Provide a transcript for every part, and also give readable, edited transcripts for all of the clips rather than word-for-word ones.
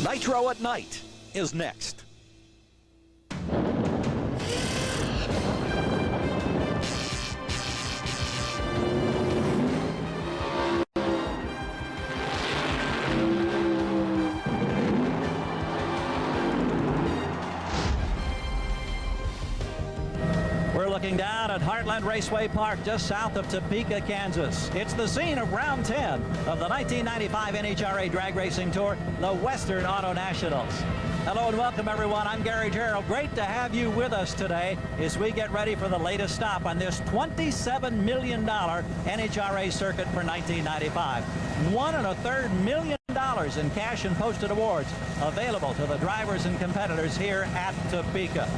Nitro at Night is next. Looking down at Heartland Raceway Park just south of Topeka, Kansas. It's the scene of round 10 of the 1995 NHRA Drag Racing Tour, the Western Auto Nationals. Hello and welcome, everyone. I'm Gary Gerald. Great to have you with us today as we get ready for the latest stop on this $27 million NHRA circuit for 1995. $1.33 million in cash and posted awards available to the drivers and competitors here at Topeka.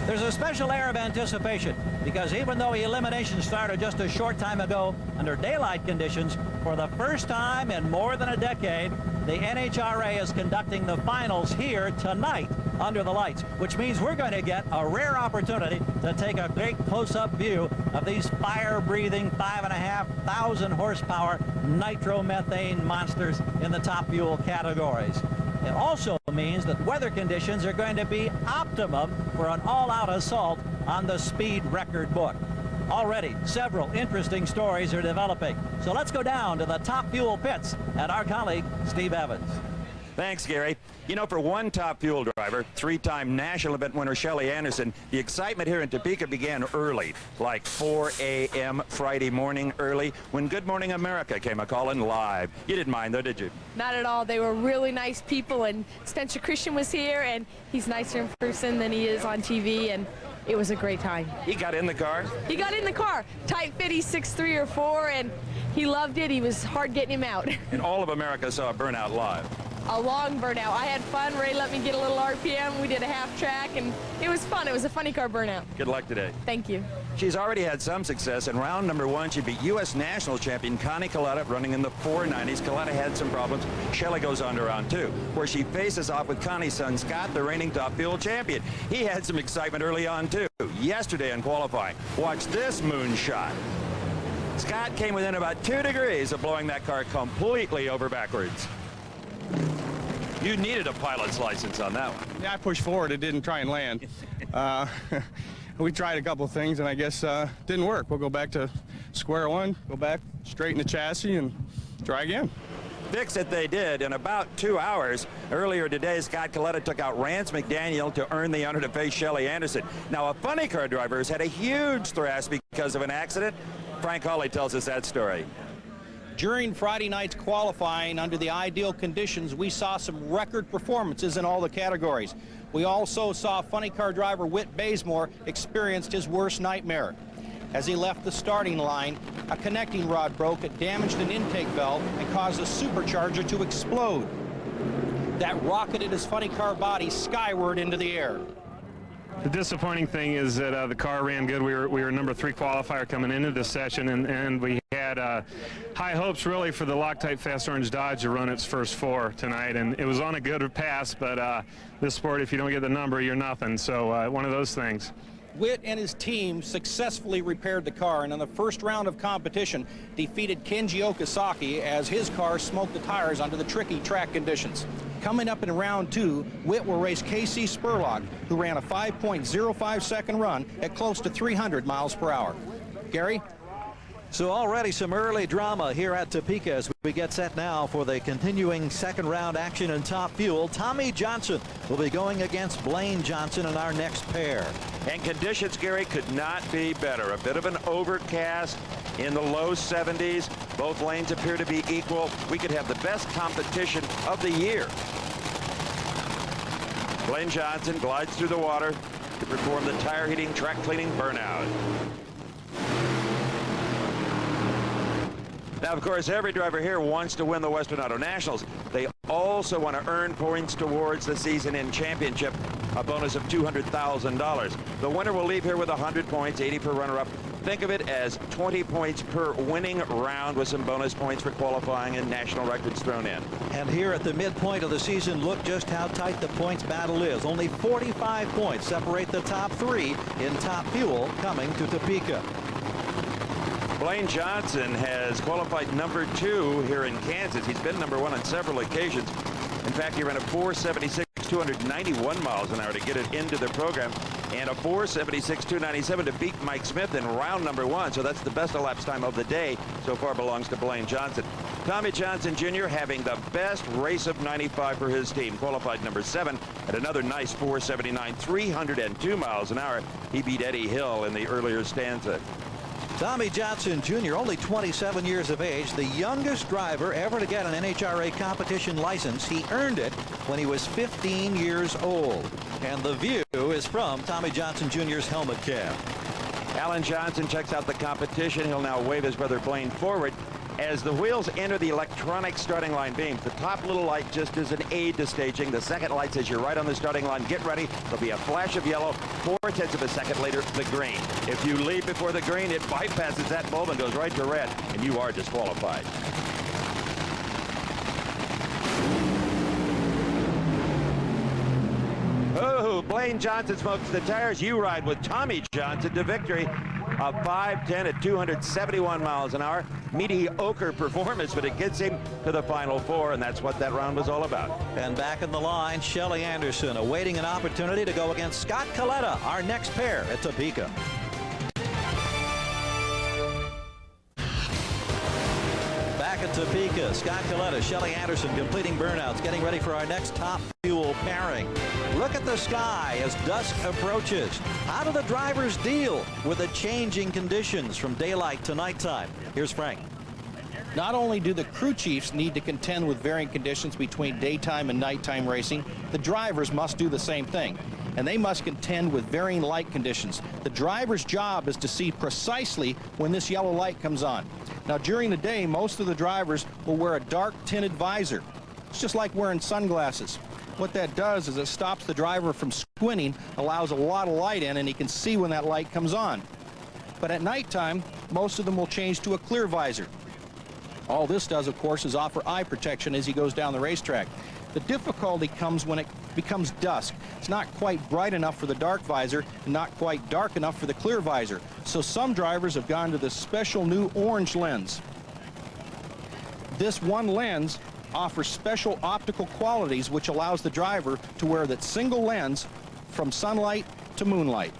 There's a special air of anticipation because even though elimination started just a short time ago under daylight conditions, for the first time in more than a decade, the NHRA is conducting the finals here tonight under the lights, which means we're going to get a rare opportunity to take a great close-up view of these fire-breathing 5,500 horsepower nitromethane monsters in the top fuel categories. It also means that weather conditions are going to be optimum for an all-out assault on the speed record book. Already, several interesting stories are developing. So let's go down to the top fuel pits and our colleague, Steve Evans. Thanks, Gary. You know, for one top fuel driver, three-time national event winner Shelly Anderson, the excitement here in Topeka began early, like 4 a.m. Friday morning early, when Good Morning America came a-calling live. You didn't mind, though, did you? Not at all. They were really nice people, and Spencer Christian was here, and he's nicer in person than he is on TV, and it was a great time. He got in the car? He got in the car. Tight fit, he's 6'3" or 4", and he loved it. He was hard getting him out. And all of America saw Burnout live. A long burnout. I had fun. Ray let me get a little RPM. We did a half track, and it was fun. It was a funny car burnout. Good luck today. Thank you. She's already had some success. In round number 1, she beat U.S. national champion Connie Colletta, running in the 490s. Colletta had some problems. Shelly goes on to round 2, where she faces off with Connie's son Scott, the reigning top fuel champion. He had some excitement early on, too. Yesterday in qualifying. Watch this moonshot. Scott came within about 2 degrees of blowing that car completely over backwards. You needed a pilot's license on that one. Yeah, I pushed forward. It didn't try and land. We tried a couple of things, and I guess didn't work. We'll go back to square one, go back, straighten the chassis, and try again. Fix it they did in about 2 hours. Earlier today, Scott Colletta took out Rance McDaniel to earn the honor to face Shelly Anderson. Now, a funny car driver has had a huge thrash because of an accident. Frank Hawley tells us that story. During Friday night's qualifying, under the ideal conditions, we saw some record performances in all the categories. We also saw funny car driver Whit Bazemore experienced his worst nightmare. As he left the starting line, a connecting rod broke, it damaged an intake valve and caused a supercharger to explode. That rocketed his funny car body skyward into the air. The disappointing thing is that the car ran good. We were number 3 qualifier coming into this session, and we had high hopes really for the Loctite Fast Orange Dodge to run its first 4 tonight, and it was on a good pass, but this sport, if you don't get the number, you're nothing. So one of those things. Whit and his team successfully repaired the car, and in the first round of competition defeated Kenji Okazaki as his car smoked the tires under the tricky track conditions. Coming up in round 2, Whit will race Casey Spurlock, who ran a 5.05 second run at close to 300 miles per hour. Gary? So already some early drama here at Topeka as we get set now for the continuing second round action in top fuel. Tommy Johnson will be going against Blaine Johnson in our next pair. And conditions, Gary, could not be better. A bit of an overcast in the low 70s. Both lanes appear to be equal. We could have the best competition of the year. Blaine Johnson glides through the water to perform the tire heating, track cleaning burnout. Now, of course, every driver here wants to win the Western Auto Nationals. They also want to earn points towards the season-end championship, a bonus of $200,000. The winner will leave here with 100 points, 80 per runner-up. Think of it as 20 points per winning round with some bonus points for qualifying and national records thrown in. And here at the midpoint of the season, look just how tight the points battle is. Only 45 points separate the top 3 in top fuel coming to Topeka. Blaine Johnson has qualified number 2 here in Kansas. He's been number 1 on several occasions. In fact, he ran a 4.76, 291 miles an hour to get it into the program, and a 4.76, 297 to beat Mike Smith in round number 1. So that's the best elapsed time of the day so far belongs to Blaine Johnson. Tommy Johnson Jr. having the best race of 95 for his team. Qualified number 7 at another nice 4.79, 302 miles an hour. He beat Eddie Hill in the earlier stanza. Tommy Johnson Jr., only 27 years of age, the youngest driver ever to get an NHRA competition license. He earned it when he was 15 years old. And the view is from Tommy Johnson Jr.'s helmet cam. Alan Johnson checks out the competition. He'll now wave his brother Blaine forward as the wheels enter the electronic starting line beams. The top little light just is an aid to staging. The second light says you're right on the starting line. Get ready. There'll be a flash of yellow. 4/10 of a second later, the green. If you leave before the green, it bypasses that bulb and goes right to red, and you are disqualified. Oh, Blaine Johnson smokes the tires. You ride with Tommy Johnson to victory. A 5.10 at 271 miles an hour. Mediocre performance, but it gets him to the Final Four, and that's what that round was all about. And back in the line, Shelly Anderson awaiting an opportunity to go against Scott Coletta, our next pair at Topeka. Back at Topeka, Scott Coletta, Shelly Anderson completing burnouts, getting ready for our next top fuel pairing. Look at the sky as dusk approaches. How do the drivers deal with the changing conditions from daylight to nighttime? Here's Frank. Not only do the crew chiefs need to contend with varying conditions between daytime and nighttime racing, the drivers must do the same thing. And they must contend with varying light conditions. The driver's job is to see precisely when this yellow light comes on. Now, during the day, most of the drivers will wear a dark tinted visor. It's just like wearing sunglasses. What that does is it stops the driver from squinting, allows a lot of light in, and he can see when that light comes on. But at nighttime, most of them will change to a clear visor. All this does, of course, is offer eye protection as he goes down the racetrack. The difficulty comes when it becomes dusk. It's not quite bright enough for the dark visor and not quite dark enough for the clear visor. So some drivers have gone to this special new orange lens. This one lens offers special optical qualities which allows the driver to wear that single lens from sunlight to moonlight.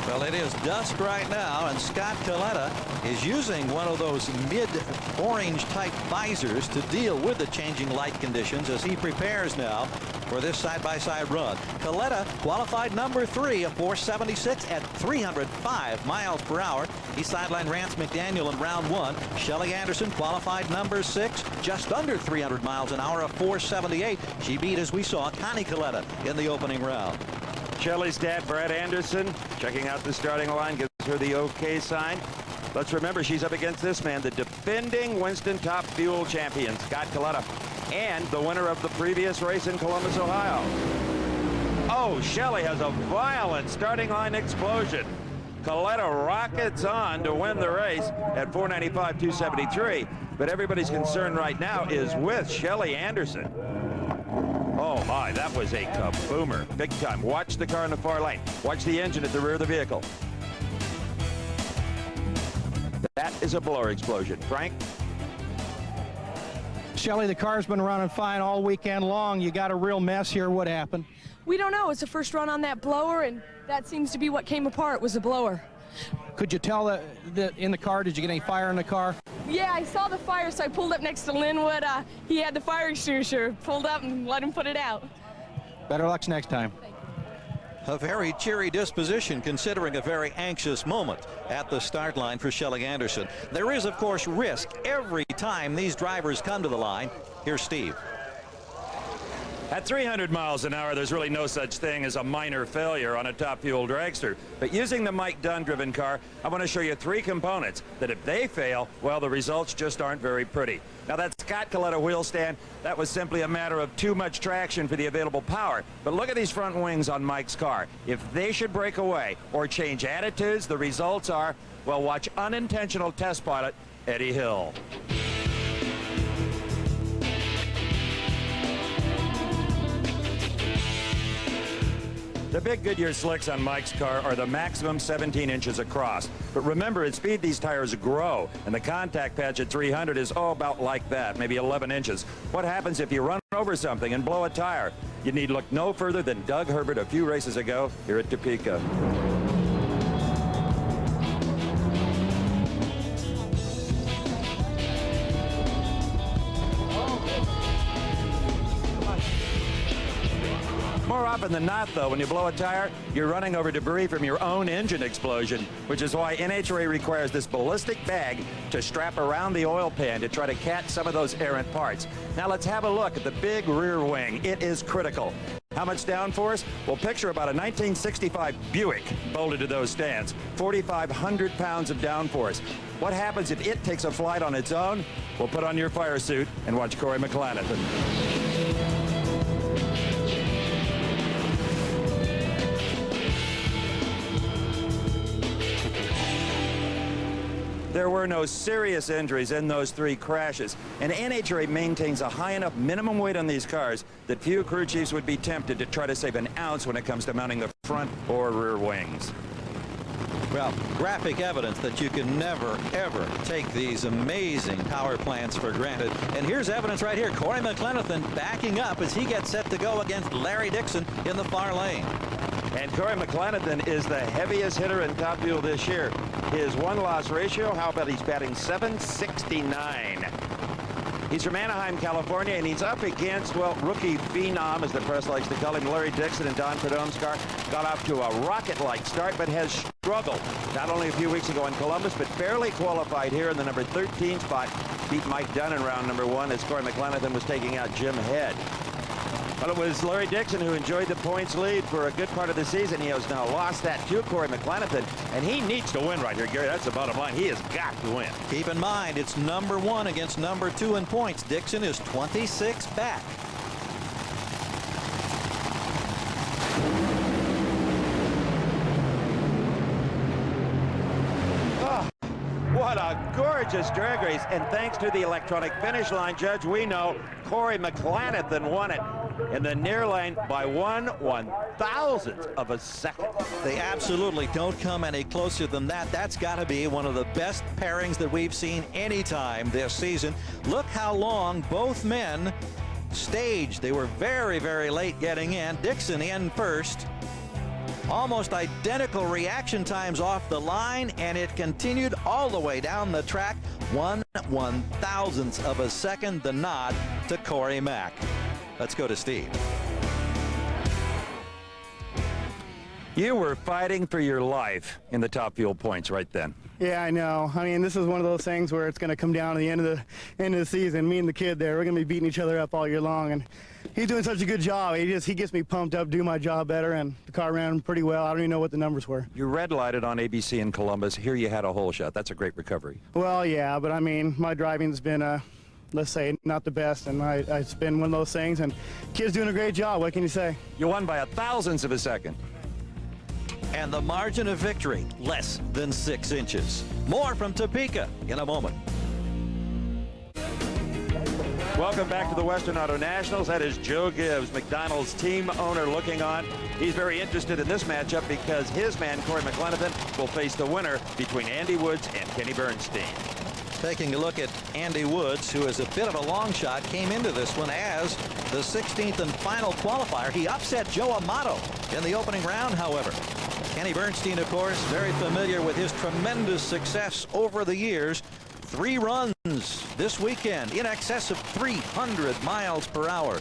Well, it is dusk right now, and Scott Coletta is using one of those mid-orange type visors to deal with the changing light conditions as he prepares now for this side-by-side run. Coletta qualified number 3, a 4.76 at 305 miles per hour. He sidelined Rance McDaniel in round 1. Shelly Anderson qualified number 6, just under 300 miles an hour, a 4.78. She beat, as we saw, Connie Coletta in the opening round. Shelly's dad, Brad Anderson, checking out the starting line, gives her the OK sign. Let's remember, she's up against this man, the defending Winston Top Fuel champion, Scott Coletta, and the winner of the previous race in Columbus, Ohio. Oh, Shelly has a violent starting line explosion. Coletta rockets on to win the race at 495, 273. But everybody's concern right now is with Shelly Anderson. Oh my, that was a kaboomer. Big time. Watch the car in the far lane. Watch the engine at the rear of the vehicle. That is a blower explosion. Frank? Shelly, the car's been running fine all weekend long. You got a real mess here. What happened? We don't know. It's the first run on that blower, and that seems to be what came apart, was the blower. Could you tell that in the car, did you get any fire in the car? Yeah, I saw the fire, so I pulled up next to Linwood. He had the fire extinguisher, pulled up and let him put it out. Better luck next time. A very cheery disposition considering a very anxious moment at the start line for Shelly Anderson. There is, of course, risk every time these drivers come to the line. Here's Steve. At 300 miles an hour, there's really no such thing as a minor failure on a top fuel dragster. But using the Mike Dunn driven car, I want to show you 3 components that if they fail, well, the results just aren't very pretty. Now, that Scott Coletta wheel stand, that was simply a matter of too much traction for the available power. But look at these front wings on Mike's car. If they should break away or change attitudes, the results are, well, watch unintentional test pilot Eddie Hill. The big Goodyear slicks on Mike's car are the maximum 17 inches across. But remember, at speed, these tires grow, and the contact patch at 300 is, about like that, maybe 11 inches. What happens if you run over something and blow a tire. You need look no further than Doug Herbert a few races ago here at Topeka. More often than not, though, when you blow a tire, you're running over debris from your own engine explosion, which is why NHRA requires this ballistic bag to strap around the oil pan to try to catch some of those errant parts. Now let's have a look at the big rear wing. It is critical. How much downforce? Well, picture about a 1965 Buick bolted to those stands. 4,500 pounds of downforce. What happens if it takes a flight on its own? Well, put on your fire suit and watch Corey McClanathan. There were no serious injuries in those 3 crashes, and NHRA maintains a high enough minimum weight on these cars that few crew chiefs would be tempted to try to save an ounce when it comes to mounting the front or rear wings. Well, graphic evidence that you can never, ever take these amazing power plants for granted. And here's evidence right here. Corey McClanathan backing up as he gets set to go against Larry Dixon in the far lane. And Corey McClanathan is the heaviest hitter in Top Fuel this year. His won-loss ratio, how about he's batting .769. He's from Anaheim, California, and he's up against, well, rookie phenom, as the press likes to call him. Larry Dixon and Don Perdone's car got off to a rocket-like start, but has struggled. Not only a few weeks ago in Columbus, but barely qualified here in the number 13 spot. Beat Mike Dunn in round number 1 as Corey McClanathan was taking out Jim Head. Well, it was Larry Dixon who enjoyed the points lead for a good part of the season. He has now lost that to Corey McClanathan, and he needs to win right here, Gary. That's the bottom line. He has got to win. Keep in mind, it's number 1 against number 2 in points. Dixon is 26 back. What a gorgeous drag race, and thanks to the electronic finish line judge, we know Corey McClanathan won it in the near lane by 1/1000th of a second. They absolutely don't come any closer than that. That's got to be one of the best pairings that we've seen anytime this season. Look how long both men staged. They were very, very late getting in. Dixon in first. Almost identical reaction times off the line, and it continued all the way down the track. 1/1000th of a second, the nod to Corey Mack. Let's go to Steve. You were fighting for your life in the Top Fuel points right then. Yeah, I know. I mean, this is one of those things where it's going to come down to the end of the season. Me and the kid there, we're going to be beating each other up all year long, and he's doing such a good job. He gets me pumped up, do my job better, and the car ran pretty well. I don't even know what the numbers were. You red-lighted on ABC in Columbus. Here you had a hole shot. That's a great recovery. Well, yeah, but I mean, my driving's been, let's say, not the best, and it's been one of those things, and kid's doing a great job. What can you say? You won by 1/1000th of a second. And the margin of victory, less than 6 inches. More from Topeka in a moment. Welcome back to the Western Auto Nationals. That is Joe Gibbs, McDonald's team owner, looking on. He's very interested in this matchup because his man, Corey McClanathan, will face the winner between Andy Woods and Kenny Bernstein. Taking a look at Andy Woods, who is a bit of a long shot, came into this one as the 16th and final qualifier. He upset Joe Amato in the opening round, however. Kenny Bernstein, of course, very familiar with his tremendous success over the years. 3 runs this weekend in excess of 300 miles per hour.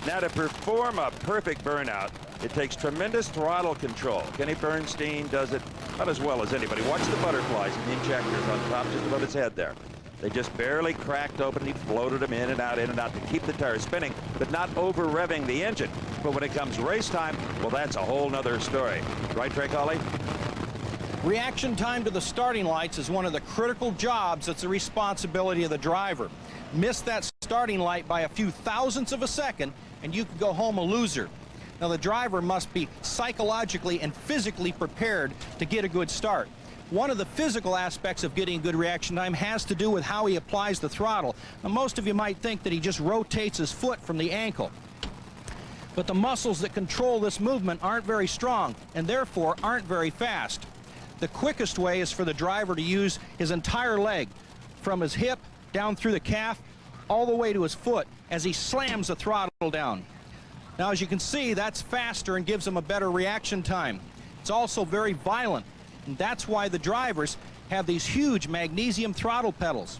Now, to perform a perfect burnout, it takes tremendous throttle control. Kenny Bernstein does it not as well as anybody. Watch the butterflies and the injectors on top just above his head there. They just barely cracked open. He floated them in and out to keep the tires spinning, but not over revving the engine. But when it comes race time, well, that's a whole nother story. Right, Trey Colley? Reaction time to the starting lights is one of the critical jobs that's the responsibility of the driver. Miss that starting light by a few thousandths of a second, and you can go home a loser. Now, the driver must be psychologically and physically prepared to get a good start. One of the physical aspects of getting good reaction time has to do with how he applies the throttle. Now, most of you might think that he just rotates his foot from the ankle. But the muscles that control this movement aren't very strong and therefore aren't very fast. The quickest way is for the driver to use his entire leg, from his hip down through the calf, all the way to his foot as he slams the throttle down. Now, as you can see, that's faster and gives him a better reaction time. It's also very violent, and that's why the drivers have these huge magnesium throttle pedals,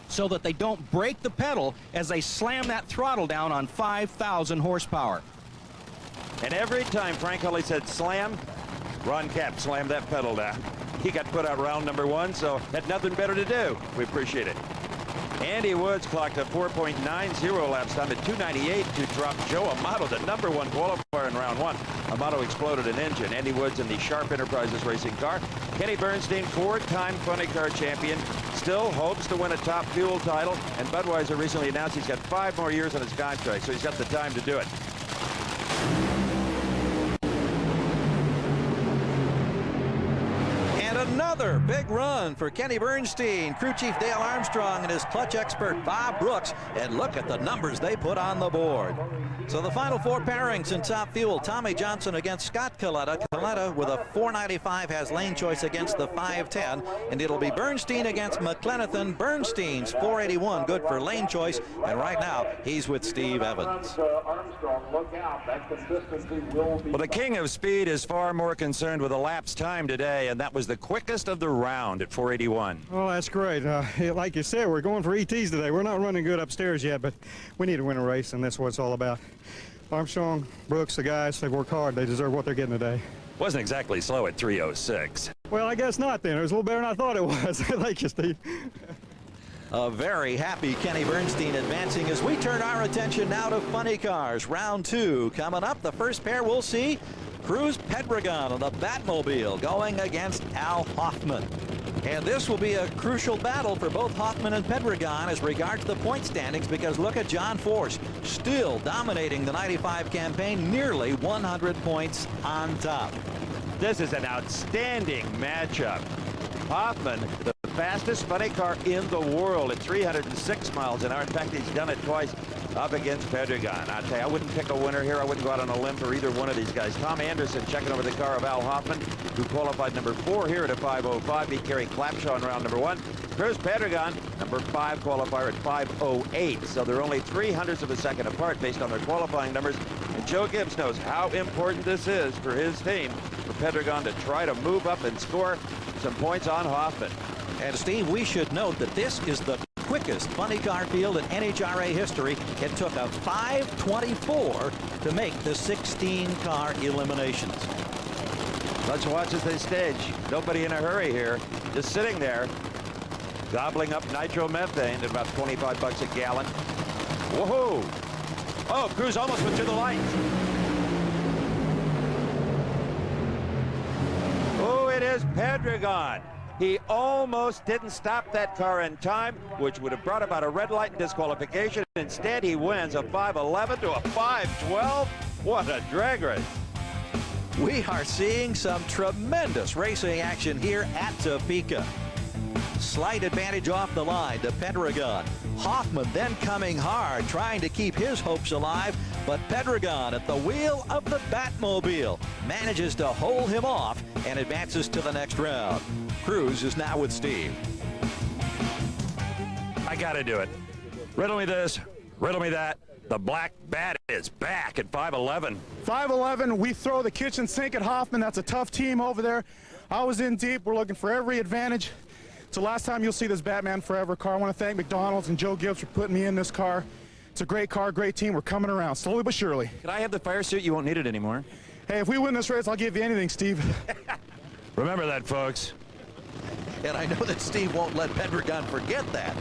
so that they don't break the pedal as they slam that throttle down on 5,000 horsepower. And every time Frank Hulley said slam, Ron Cap slammed that pedal down. He got put out round number 1, so had nothing better to do. We appreciate it. Andy Woods clocked a 4.90 laps time at 298 to drop Joe Amato, the number 1 qualifier in round 1. Amato exploded an engine. Andy Woods in the Sharp Enterprises racing car. Kenny Bernstein, 4-time funny car champion, still hopes to win a Top Fuel title, and Budweiser recently announced he's got 5 more years on his contract, so he's got the time to do it. Another big run for Kenny Bernstein, crew chief Dale Armstrong, and his clutch expert Bob Brooks. And look at the numbers they put on the board. So the final 4 pairings in Top Fuel: Tommy Johnson against Scott Coletta. Coletta with a 495 has lane choice against the 510, and it'll be Bernstein against McLenathan. Bernstein's 481 good for lane choice, and right now he's with Steve Evans. Well, the king of speed is far more concerned with elapsed time today, and that was the quickest of the round at 481. Oh, that's great. Like you said, we're going for ETs today. We're not running good upstairs yet, but we need to win a race, and that's what it's all about. Armstrong, Brooks, the guys, they work hard. They deserve what they're getting today. Wasn't exactly slow at 306. Well, I guess not then. It was a little better than I thought it was. Thank you, Steve. A very happy Kenny Bernstein advancing as we turn our attention now to funny cars. Round 2 coming up. The first pair we'll see, Cruz Pedregon on the Batmobile going against Al Hoffman. And this will be a crucial battle for both Hoffman and Pedregon as regards the point standings, because look at John Force, still dominating the 95 campaign, nearly 100 points on top. This is an outstanding matchup. Hoffman, the fastest funny car in the world at 306 miles an hour. In fact, he's done it twice up against Pedregon. I'll tell you, I wouldn't pick a winner here. I wouldn't go out on a limb for either one of these guys. Tom Anderson checking over the car of Al Hoffman, who qualified number 4 here at a 5:05. Beat Kerry Clapshaw in round number 1. Cruz Pedregon, number 5 qualifier at 5:08. So they're only 0.03 of a second apart based on their qualifying numbers. And Joe Gibbs knows how important this is for his team, for Pedregon to try to move up and score some points on Hoffman. And Steve, we should note that this is the quickest funny car field in NHRA history. It took a 5:24 to make the 16-car eliminations. Let's watch as they stage. Nobody in a hurry here, just sitting there, gobbling up nitromethane at about 25 bucks a gallon. Whoa! Oh, Cruz almost went through the lights. Oh, it is Pedregon. He almost didn't stop that car in time, which would have brought about a red light and disqualification. Instead, he wins a 5:11 to a 5:12. What a drag race. We are seeing some tremendous racing action here at Topeka. Slight advantage off the line to Pedregon. Hoffman then coming hard, trying to keep his hopes alive, but Pedregon at the wheel of the Batmobile manages to hold him off and advances to the next round. Cruz is now with Steve. I gotta do it. Riddle me this, riddle me that. The Black Bat is back at 5:11. 5:11, we throw the kitchen sink at Hoffman. That's a tough team over there. I was in deep. We're looking for every advantage. It's the last time you'll see this Batman Forever car. I want to thank McDonald's and Joe Gibbs for putting me in this car. It's a great car, great team. We're coming around, slowly but surely. Could I have the fire suit? You won't need it anymore. Hey, if we win this race, I'll give you anything, Steve. Remember that, folks. And I know that Steve won't let Pedregon forget that.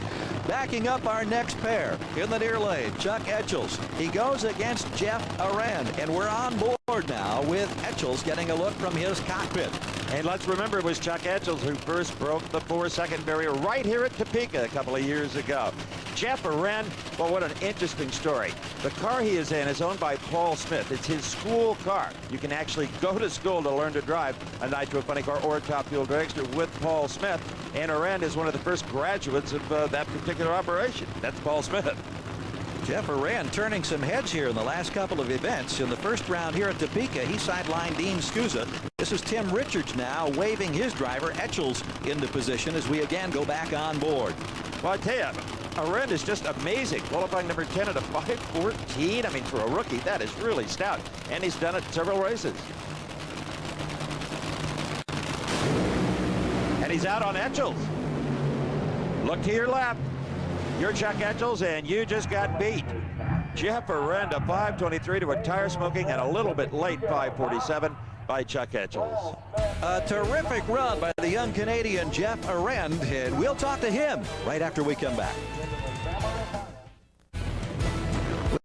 Backing up our next pair in the near lane, Chuck Etchells. He goes against Jeff Arend, and we're on board now with Etchells getting a look from his cockpit. And let's remember, it was Chuck Etchells who first broke the 4-second barrier right here at Topeka a couple of years ago. Jeff Arend, well, what an interesting story. The car he is in is owned by Paul Smith. It's his school car. You can actually go to school to learn to drive a Nitro Funny Car or a Top Fuel Dragster with Paul Smith. And Arend is one of the first graduates of that particular operation. That's Paul Smith. Jeff Arend turning some heads here in the last couple of events. In the first round here at Topeka, he sidelined Dean Scusa. This is Tim Richards now waving his driver Etchells into position as we again go back on board. Well, I tell you, Arend is just amazing. Qualifying number 10 at a 5:14. I mean, for a rookie, that is really stout. And he's done it several races. And he's out on Etchels. Look to your left. You're Chuck Etchels, and you just got beat. Jeff Arend, a 5:23 to a tire smoking and a little bit late 5:47 by Chuck Etchels. A terrific run by the young Canadian Jeff Arend, and we'll talk to him right after we come back.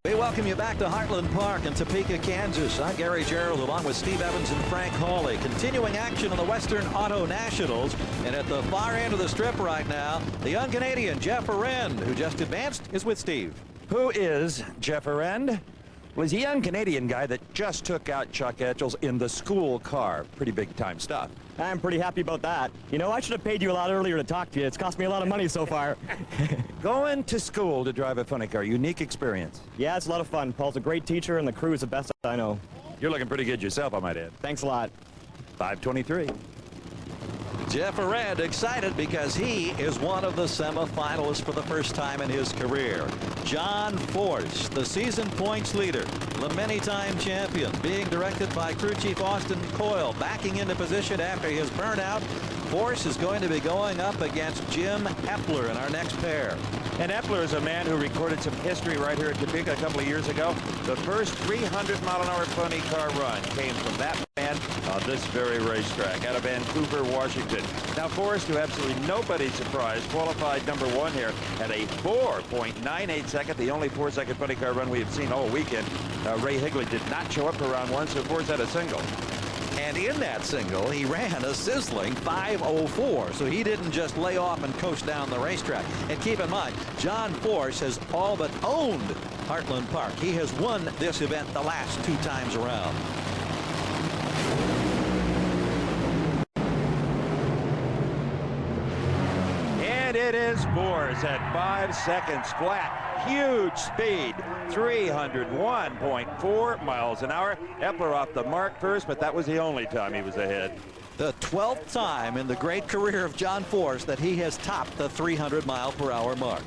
We welcome you back to Heartland Park in Topeka, Kansas. I'm Gary Gerald along with Steve Evans and Frank Hawley. Continuing action on the Western Auto Nationals. And at the far end of the strip right now, the young Canadian Jeff Arend, who just advanced, is with Steve. Who is Jeff Arend? Well, he's a young Canadian guy that just took out Chuck Etchels in the school car. Pretty big time stuff. I'm pretty happy about that. You know, I should have paid you a lot earlier to talk to you. It's cost me a lot of money so far. Going to school to drive a funny car, unique experience. Yeah, it's a lot of fun. Paul's a great teacher, and the crew is the best I know. You're looking pretty good yourself, I might add. Thanks a lot. 5:23. Jeff Arend excited because he is one of the semifinalists for the first time in his career. John Force, the season points leader, the many-time champion, being directed by crew chief Austin Coyle, backing into position after his burnout. Force is going to be going up against Jim Epler in our next pair. And Epler is a man who recorded some history right here at Topeka a couple of years ago. The first 300-mile-an-hour funny car run came from that man on this very racetrack out of Vancouver, Washington. Now, Forrest, to absolutely nobody's surprise, qualified number 1 here at a 4.98 second, the only 4-second funny car run we have seen all weekend. Ray Higley did not show up for round 1, so Forrest had a single. And in that single, he ran a sizzling 5:04. So he didn't just lay off and coast down the racetrack. And keep in mind, John Force has all but owned Heartland Park. He has won this event the last 2 times around. And it is Force at 5 seconds flat. Huge speed, 301.4 miles an hour. Epler off the mark first, but that was the only time he was ahead. The 12th time in the great career of John Force that he has topped the 300-mile-per-hour mark.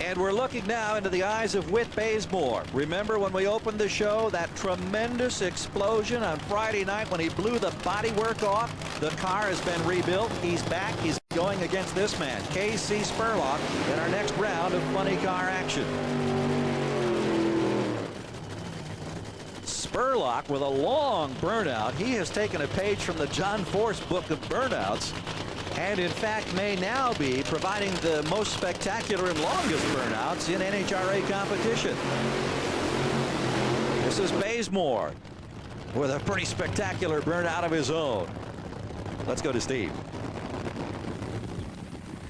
And we're looking now into the eyes of Whit Bazemore. Remember when we opened the show, that tremendous explosion on Friday night when he blew the bodywork off? The car has been rebuilt. He's back. He's going against this man, K.C. Spurlock, in our next round of funny car action. Spurlock with a long burnout. He has taken a page from the John Force book of burnouts, and in fact may now be providing the most spectacular and longest burnouts in NHRA competition. This is Bazemore with a pretty spectacular burnout of his own. Let's go to Steve.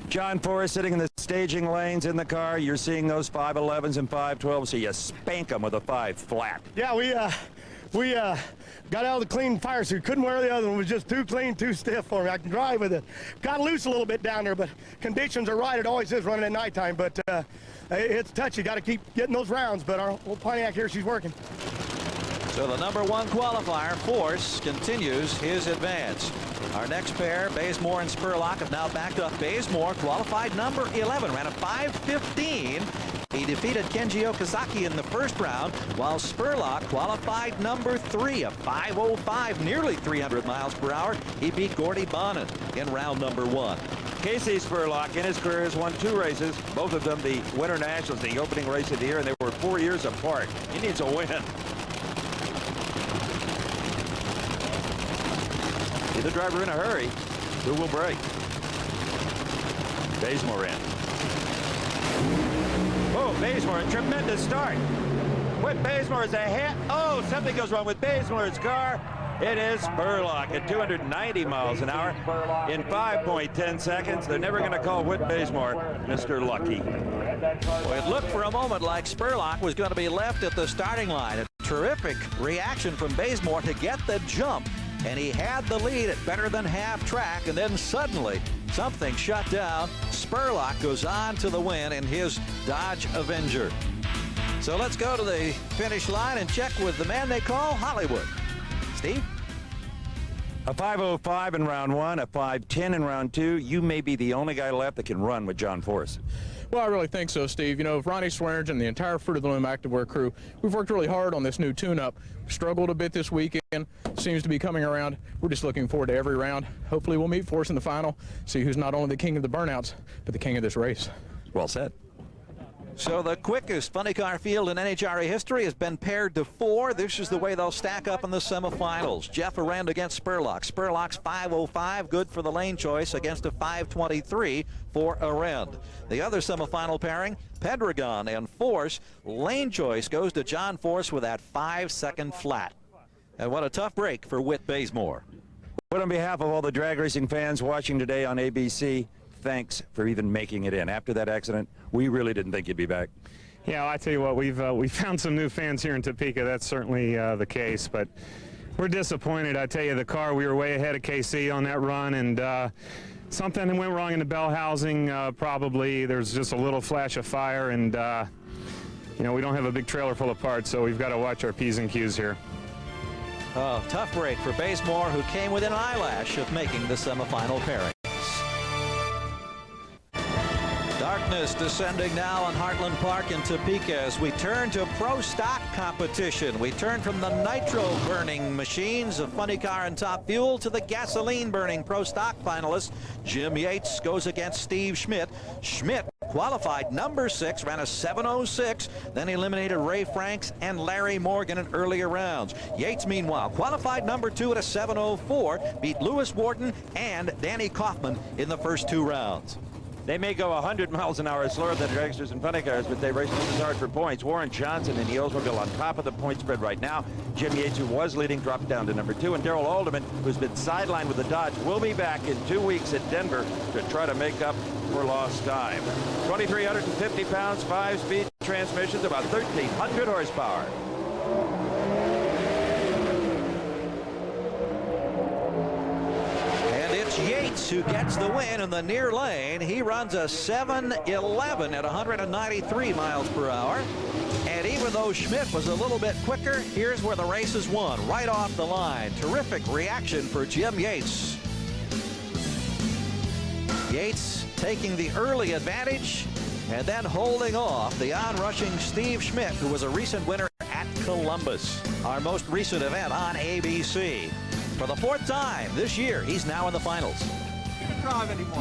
John Forrest sitting in the staging lanes in the car. You're seeing those 5.11s and 5.12s, so you spank them with a 5 flat. Yeah, we got out of the clean fire suit. Couldn't wear the other one. It was just too clean, too stiff for me. I can drive with it. Got loose a little bit down there, but conditions are right. It always is running at nighttime, but it's touchy. Got to keep getting those rounds, but our old Pontiac here, she's working. So the number 1 qualifier, Force, continues his advance. Our next pair, Bazemore and Spurlock, have now backed up. Bazemore qualified number 11, ran a 5:15. He defeated Kenji Okazaki in the first round, while Spurlock qualified number 3, a 5:05, nearly 300 miles per hour. He beat Gordy Bonin in round number 1. K.C. Spurlock in his career has won 2 races, both of them the Winter Nationals, the opening race of the year, and they were 4 years apart. He needs a win. Be the driver in a hurry. Who will break? Bazemore in. Oh, Bazemore, a tremendous start. Whit Bazemore is ahead. Oh, something goes wrong with Bazemore's car. It is Spurlock at 290 miles an hour in 5.10 seconds. They're never going to call Whit Bazemore Mr. Lucky. Well, it looked for a moment like Spurlock was going to be left at the starting line. A terrific reaction from Bazemore to get the jump. And he had the lead at better than half track, and then suddenly something shut down. Spurlock goes on to the win in his Dodge Avenger. So let's go to the finish line and check with the man they call Hollywood. Steve? A 5:05 in round one, a 5:10 in round two. You may be the only guy left that can run with John Force. Well, I really think so, Steve. You know, Ronnie Swearingen and the entire Fruit of the Loom Activewear crew, we've worked really hard on this new tune-up. Struggled a bit this weekend. Seems to be coming around. We're just looking forward to every round. Hopefully we'll meet Force in the final, see who's not only the king of the burnouts, but the king of this race. Well said. So the quickest funny car field in NHRA history has been paired to 4. This is the way they'll stack up in the semifinals. Jeff Arend against Spurlock. Spurlock's 5:05, good for the lane choice, against a 5:23 for Arend. The other semifinal pairing, Pedregon and Force. Lane choice goes to John Force with that 5-second flat. And what a tough break for Whit Bazemore. But on behalf of all the drag racing fans watching today on ABC, thanks for even making it in. After that accident, we really didn't think you'd be back. Yeah, well, I tell you what, we've found some new fans here in Topeka. That's certainly the case, but we're disappointed. I tell you, the car, we were way ahead of KC on that run, and something went wrong in the bell housing. Probably there's just a little flash of fire, and you know, we don't have a big trailer full of parts, so we've got to watch our P's and Q's here. Oh, tough break for Bazemore, who came within an eyelash of making the semifinal pairing. Darkness descending now on Heartland Park in Topeka as we turn to pro stock competition. We turn from the nitro burning machines of Funny Car and Top Fuel to the gasoline burning pro stock finalists. Jim Yates goes against Steve Schmidt. Schmidt qualified number 6, ran a 7:06, then eliminated Ray Franks and Larry Morgan in earlier rounds. Yates, meanwhile, qualified number 2 at a 7:04, beat Lewis Wharton and Danny Kaufman in the first 2 rounds. They may go 100 miles an hour slower than dragsters and funny cars, but they race just as hard for points. Warren Johnson and the Oldsmobile on top of the point spread right now. Jim Yates, who was leading, dropped down to number 2. And Darrell Alderman, who's been sidelined with the Dodge, will be back in 2 weeks at Denver to try to make up for lost time. 2,350 pounds, 5-speed transmissions, about 1,300 horsepower. Yates, who gets the win in the near lane. He runs a 7:11 at 193 miles per hour. And even though Schmidt was a little bit quicker, here's where the race is won, right off the line. Terrific reaction for Jim Yates. Yates taking the early advantage and then holding off the onrushing Steve Schmidt, who was a recent winner at Columbus, our most recent event on ABC. For the 4th time this year, he's now in the finals.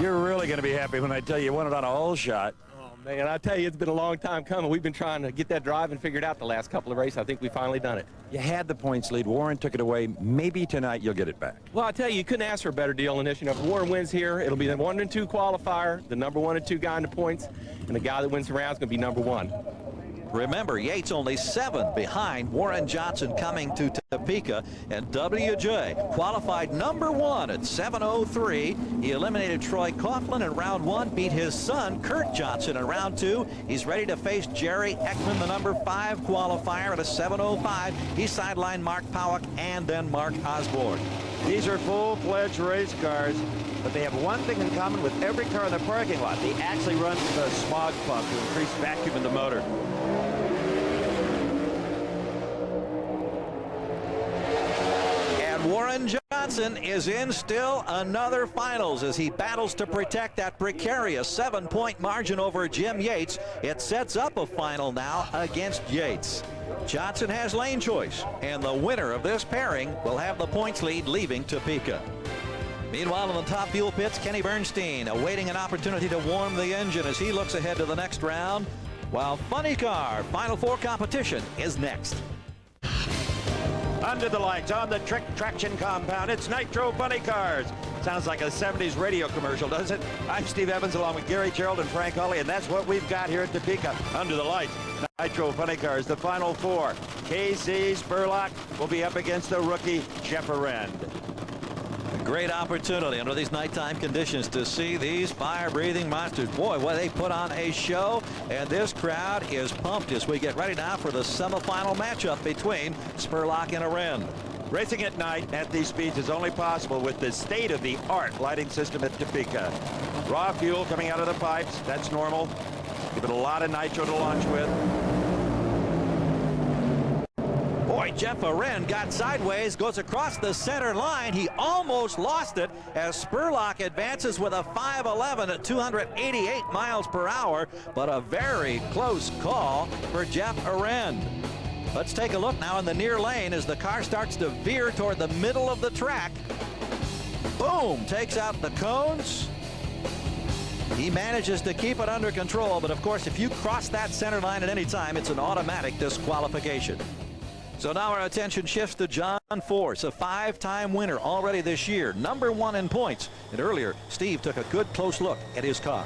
You're really going to be happy when I tell you won it on a hole shot. Oh, man, I tell you, it's been a long time coming. We've been trying to get that drive and figured out the last couple of races. I think we finally done it. You had the points lead. Warren took it away. Maybe tonight you'll get it back. Well, I tell you, you couldn't ask for a better deal than this. You know, if Warren wins here, it'll be the 1 and 2 qualifier, the number 1 and 2 guy in the points, and the guy that wins the round is going to be number 1. Remember, Yates only 7 behind Warren Johnson coming to Topeka, and WJ qualified number 1 at 7:03. He eliminated Troy Coughlin in round 1, beat his son Kurt Johnson in round 2. He's ready to face Jerry Ekman, the number 5 qualifier, at a 7:05. He sidelined Mark Powick and then Mark Osborne. These are full-fledged race cars, but they have one thing in common with every car in the parking lot. They actually run with a smog pump to increase vacuum in the motor. Warren Johnson is in still another finals as he battles to protect that precarious 7-point margin over Jim Yates. It sets up a final now against Yates. Johnson has lane choice, and the winner of this pairing will have the points lead leaving Topeka. Meanwhile, in the Top Fuel pits, Kenny Bernstein awaiting an opportunity to warm the engine as he looks ahead to the next round, while Funny Car Final 4 competition is next. Under the lights on the traction compound, it's Nitro Funny Cars. Sounds like a 70s radio commercial, doesn't it? I'm Steve Evans along with Gary Gerald and Frank Hawley, and that's what we've got here at Topeka. Under the lights, Nitro Funny Cars, the final 4. KC Spurlock will be up against the rookie Jeff Arend. A great opportunity under these nighttime conditions to see these fire-breathing monsters. Boy, what they put on a show, and this crowd is pumped as we get ready now for the semifinal matchup between Spurlock and Arend. Racing at night at these speeds is only possible with the state-of-the-art lighting system at Topeka. Raw fuel coming out of the pipes, that's normal. Give it a lot of nitro to launch with. Boy, boy, Jeff Arend got sideways, goes across the center line. He almost lost it as Spurlock advances with a 5.11 at 288 miles per hour, but a very close call for Jeff Arend. Let's take a look now in the near lane as the car starts to veer toward the middle of the track. Boom, takes out the cones. He manages to keep it under control, but of course, if you cross that center line at any time, it's an automatic disqualification. So now our attention shifts to John Force, a 5-time winner already this year, #1 in points. And earlier, Steve took a good close look at his car.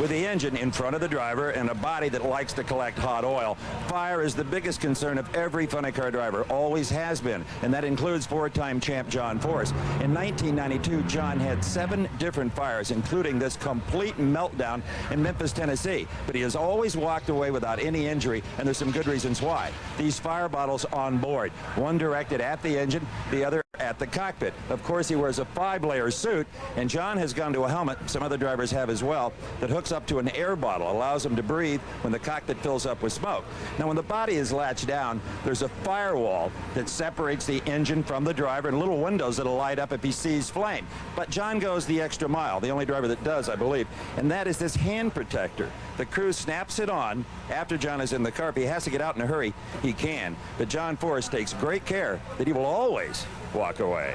With the engine in front of the driver and a body that likes to collect hot oil, fire is the biggest concern of every funny car driver, always has been, and that includes 4-time champ John Force. In 1992, John had 7 different fires, including this complete meltdown in Memphis, Tennessee, but he has always walked away without any injury, and there's some good reasons why. These fire bottles on board, one directed at the engine, the other at the cockpit. Of course, he wears a 5-layer suit, and John has gone to a helmet, some other drivers have as well, that hooks up to an air bottle, allows him to breathe when the cockpit fills up with smoke. Now, when the body is latched down, there's a firewall that separates the engine from the driver and little windows that'll light up if he sees flame. But John goes the extra mile, the only driver that does, I believe, and that is this hand protector. The crew snaps it on after John is in the car. If he has to get out in a hurry, he can. But John Force takes great care that he will always walk away.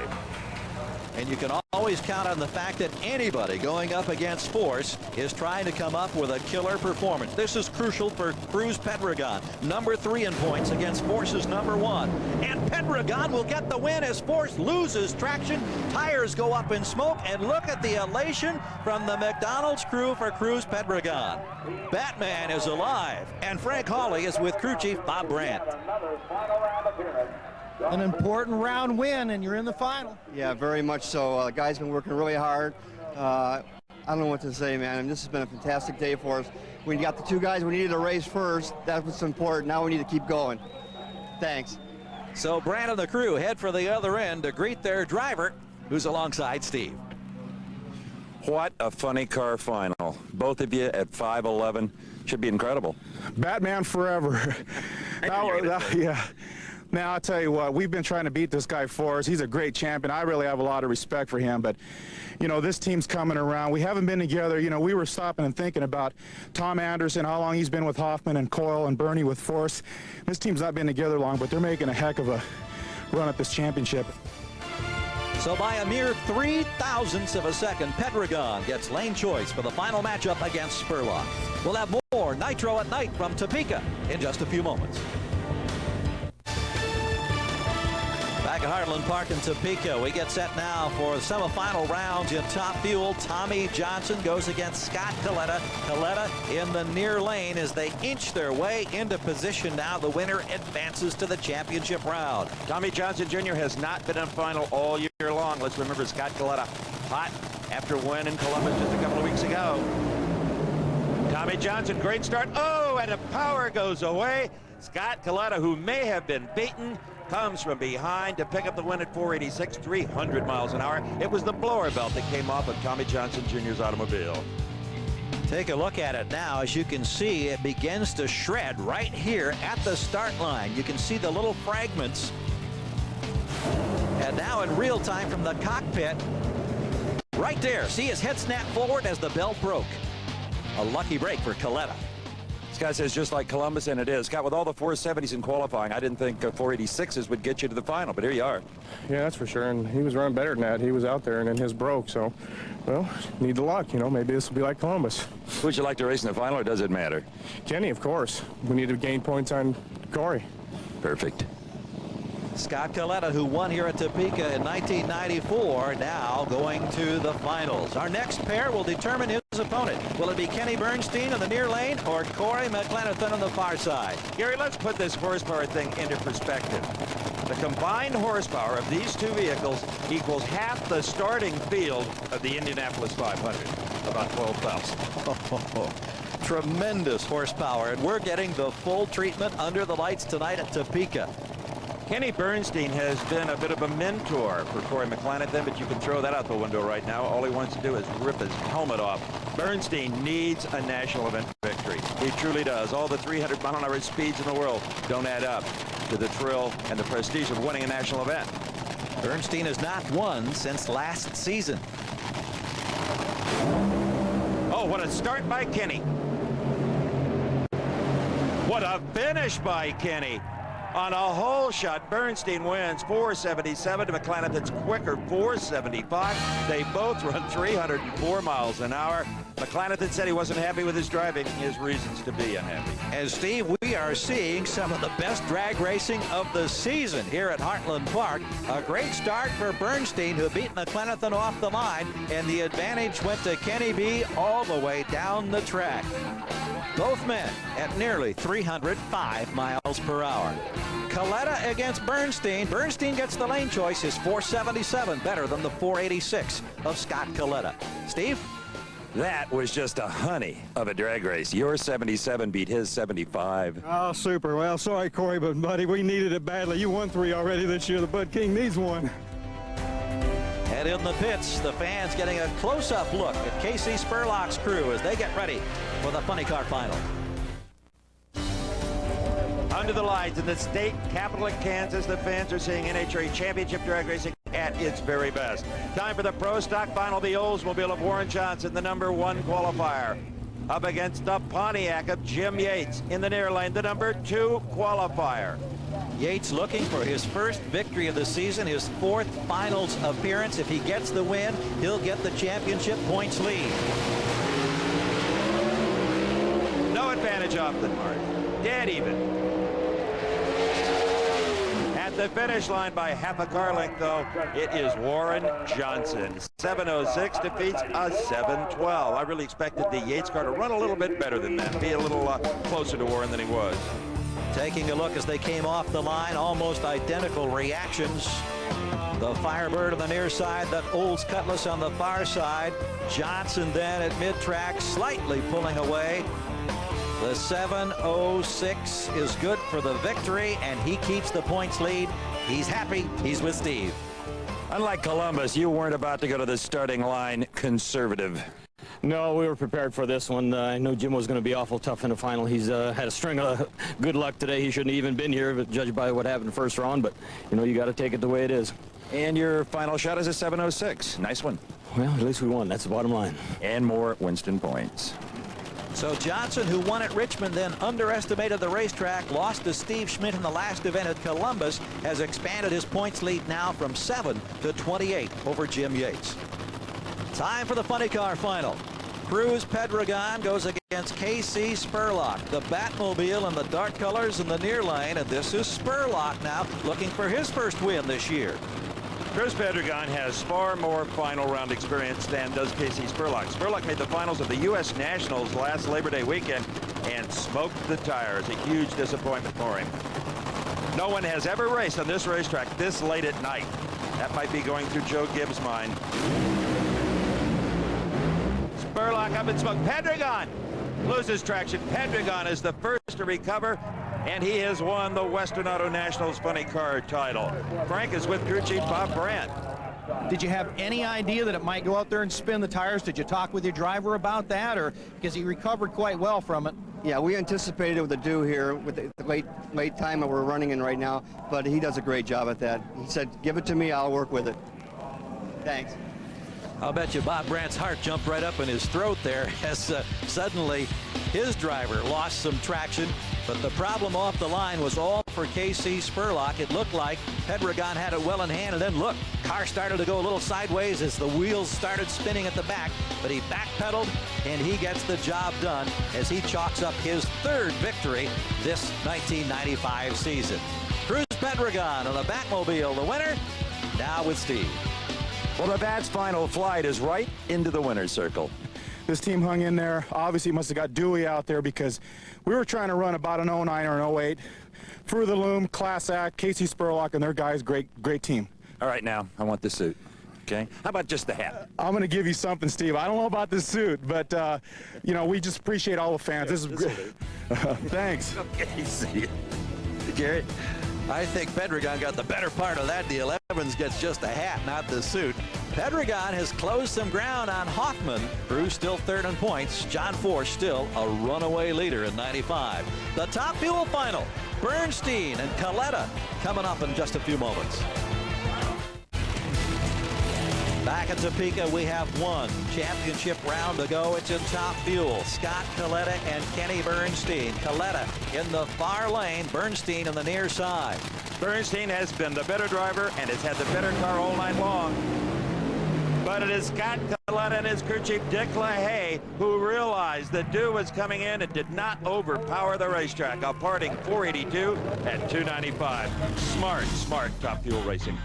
And you can always count on the fact that anybody going up against Force is trying to come up with a killer performance. This is crucial for Cruz Pedregon, #3 in points against Force's #1. And Pedregon will get the win as Force loses traction. Tires go up in smoke, and look at the elation from the McDonald's crew for Cruz Pedregon. Batman is alive, and Frank Hawley is with crew chief Bob Brandt. An important round win, and you're in the final. Yeah, very much so. The guys been working really hard. I don't know what to say, man. I mean, this has been a fantastic day for us. We got the 2 guys we needed to race first. That's what's important. Now we need to keep going. Thanks. So Brand and the crew head for the other end to greet their driver, who's alongside Steve. What a funny car final. Both of you at 5.11. Should be incredible. Batman forever. Yeah. Now, I'll tell you what, we've been trying to beat this guy Force. He's a great champion. I really have a lot of respect for him, but, you know, this team's coming around. We haven't been together. You know, we were stopping and thinking about Tom Anderson, how long he's been with Hoffman and Coyle and Bernie with Force. This team's not been together long, but they're making a heck of a run at this championship. So by a mere 0.003 of a second, Pedregon gets lane choice for the final matchup against Spurlock. We'll have more Nitro at Night from Topeka in just a few moments. Back at Heartland Park in Topeka, we get set now for the semifinal rounds in Top Fuel. Tommy Johnson goes against Scott Coletta. Coletta in the near lane as they inch their way into position now. The winner advances to the championship round. Tommy Johnson Jr. has not been in final all year long. Let's remember Scott Coletta hot after winning Columbus just a couple of weeks ago. Tommy Johnson, great start. Oh, and the power goes away. Scott Coletta, who may have been beaten, comes from behind to pick up the win at 486, 300 miles an hour. It was the blower belt that came off of Tommy Johnson Jr.'s automobile. Take a look at it now. As you can see, it begins to shred right here at the start line. You can see the little fragments. And now in real time from the cockpit, right there. See his head snap forward as the belt broke. A lucky break for Coletta. Scott says just like Columbus, and it is. Scott, with all the 470s in qualifying, I didn't think 486s would get you to the final, but here you are. Yeah, that's for sure, and he was running better than that. He was out there, and then his broke, so, well, need the luck, you know. Maybe this will be like Columbus. Would you like to race in the final, or does it matter? Kenny, of course. We need to gain points on Corey. Perfect. Scott Coletta, who won here at Topeka in 1994, now going to the finals. Our next pair will determine his opponent. Will it be Kenny Bernstein in the near lane or Corey McLenathan on the far side? Gary, let's put this horsepower thing into perspective. The combined horsepower of these two vehicles equals half the starting field of the Indianapolis 500, about 12,000. Tremendous horsepower, and we're getting the full treatment under the lights tonight at Topeka. Kenny Bernstein has been a bit of a mentor for Corey McLenathan, but you can throw that out the window right now. All he wants to do is rip his helmet off. Bernstein needs a national event victory. He truly does. All the 300-mile-an-hour speeds in the world don't add up. to the thrill and the prestige of winning a national event. Bernstein has not won since last season. Oh, what a start by Kenny. What a finish by Kenny. On a hole shot, Bernstein wins 477 to McClanahan's quicker 475. They both run 304 miles an hour. McClanahan said he wasn't happy with his driving. His reasons to be unhappy. And Steve, we are seeing some of the best drag racing of the season here at Heartland Park. A great start for Bernstein, who beat McClanahan off the line, and the advantage went to Kenny B all the way down the track. Both men at nearly 305 miles per hour. Coletta against Bernstein. Bernstein gets the lane choice. His 477 better than the 486 of Scott Coletta. Steve? That was just a honey of a drag race. Your 77 beat his 75. Oh, super. Well, sorry, Corey, but, buddy, we needed it badly. You won 3 already this year. The Bud King needs 1. And in the pits, the fans getting a close-up look at Casey Spurlock's crew as they get ready for the funny car final. Under the lights in the state capital of Kansas, the fans are seeing NHRA Championship drag racing at its very best. Time for the Pro Stock Final. The Oldsmobile of Warren Johnson, the #1 qualifier, up against the Pontiac of Jim Yates in the near lane, the #2 qualifier. Yates looking for his first victory of the season, his 4th finals appearance. If he gets the win, he'll get the championship points lead. No advantage off the mark. Dead even. At the finish line by half a car length, though, it is Warren Johnson. 7:06 defeats a 7:12. I really expected the Yates car to run a little bit better than that, be a little closer to Warren than he was. Taking a look as they came off the line, almost identical reactions. The Firebird on the near side, that Olds Cutlass on the far side. Johnson then at mid-track, slightly pulling away. The 7:06 is good for the victory, and he keeps the points lead. He's happy. He's with Steve. Unlike Columbus, you weren't about to go to the starting line conservative. No, we were prepared for this one. I knew Jim was going to be awful tough in the final. He's had a string of good luck today. He shouldn't have even been here, but judged by what happened in the first round. But, you know, you got to take it the way it is. And your final shot is a 7:06. Nice one. Well, at least we won. That's the bottom line. And more Winston points. So Johnson, who won at Richmond, then underestimated the racetrack, lost to Steve Schmidt in the last event at Columbus, has expanded his points lead now from 7 to 28 over Jim Yates. Time for the funny car final. Cruz Pedregon goes against KC Spurlock. The Batmobile in the dark colors in the near lane, and this is Spurlock now looking for his first win this year. Cruz Pedregon has far more final round experience than does Casey Spurlock. Spurlock made the finals of the U.S. Nationals last Labor Day weekend and smoked the tires. A huge disappointment for him. No one has ever raced on this racetrack this late at night. That might be going through Joe Gibbs' mind. Spurlock up in smoke. Pedregon loses traction. Pedregon is the first to recover, and he has won the Western Auto Nationals funny car title. Frank is with crew chief Bob Brandt. Did you have any idea that it might go out there and spin the tires? Did you talk with your driver about that, or because he recovered quite well from it? Yeah, we anticipated with the dew here with the late time that we're running in right now, but he does a great job at that. He said, give it to me, I'll work with it. Thanks. I'll bet you Bob Brandt's heart jumped right up in his throat there as suddenly his driver lost some traction. But the problem off the line was all for KC Spurlock. It looked like Pedregon had it well in hand, and then look, car started to go a little sideways as the wheels started spinning at the back, but he backpedaled and he gets the job done as he chalks up his 3rd victory this 1995 season. Cruz Pedregon on the Batmobile, the winner, now with Steve. Well, the Bats' final flight is right into the winner's circle. This team hung in there. Obviously must have got Dewey out there because we were trying to run about an 09 or an 08. Through the Loom, Class Act, Casey Spurlock and their guys, great team. All right, now, I want the suit. Okay? How about just the hat? I'm going to give you something, Steve. I don't know about this suit, but, you know, we just appreciate all the fans. This is great. Thanks. Okay, see you. Garrett? I think Pedregon got the better part of that deal. Evans gets just a hat, not the suit. Pedregon has closed some ground on Hoffman. Cruz still 3rd in points. John Force still a runaway leader in 95. The Top Fuel final. Bernstein and Coletta coming up in just a few moments. Back at Topeka, we have one championship round to go. It's in top fuel. Scott Coletta and Kenny Bernstein. Coletta in the far lane, Bernstein on the near side. Bernstein has been the better driver and has had the better car all night long. But it is Scott Coletta and his crew chief Dick LaHaye who realized the dew was coming in and did not overpower the racetrack. A parting 482 at 295. Smart top fuel racing.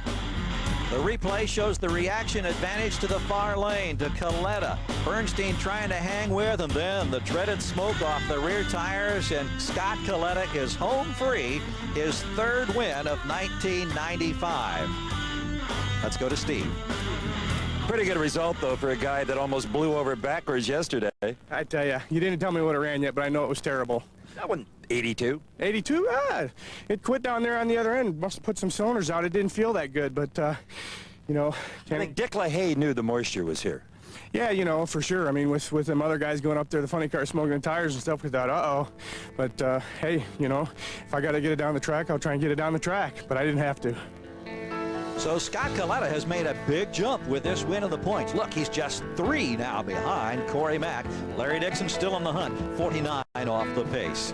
The replay shows the reaction advantage to the far lane to Coletta. Bernstein trying to hang with him. Then the dreaded smoke off the rear tires, and Scott Coletta is home free, his third win of 1995. Let's go to Steve. Pretty good result, though, for a guy that almost blew over backwards yesterday. I tell you, you didn't tell me what it ran yet, but I know it was terrible. That one, 82. 82? Ah, it quit down there on the other end. Must have put some cylinders out. It didn't feel that good, but, you know. I think Dick LaHaye knew the moisture was here. Yeah, you know, for sure. I mean, with them other guys going up there, the funny car smoking the tires and stuff, we thought, uh-oh. But, hey, you know, if I got to get it down the track, I'll try and get it down the track. But I didn't have to. So Scott Coletta has made a big jump with this win of the points. Look, he's just 3 now behind Corey Mack. Larry Dixon still on the hunt, 49 off the pace.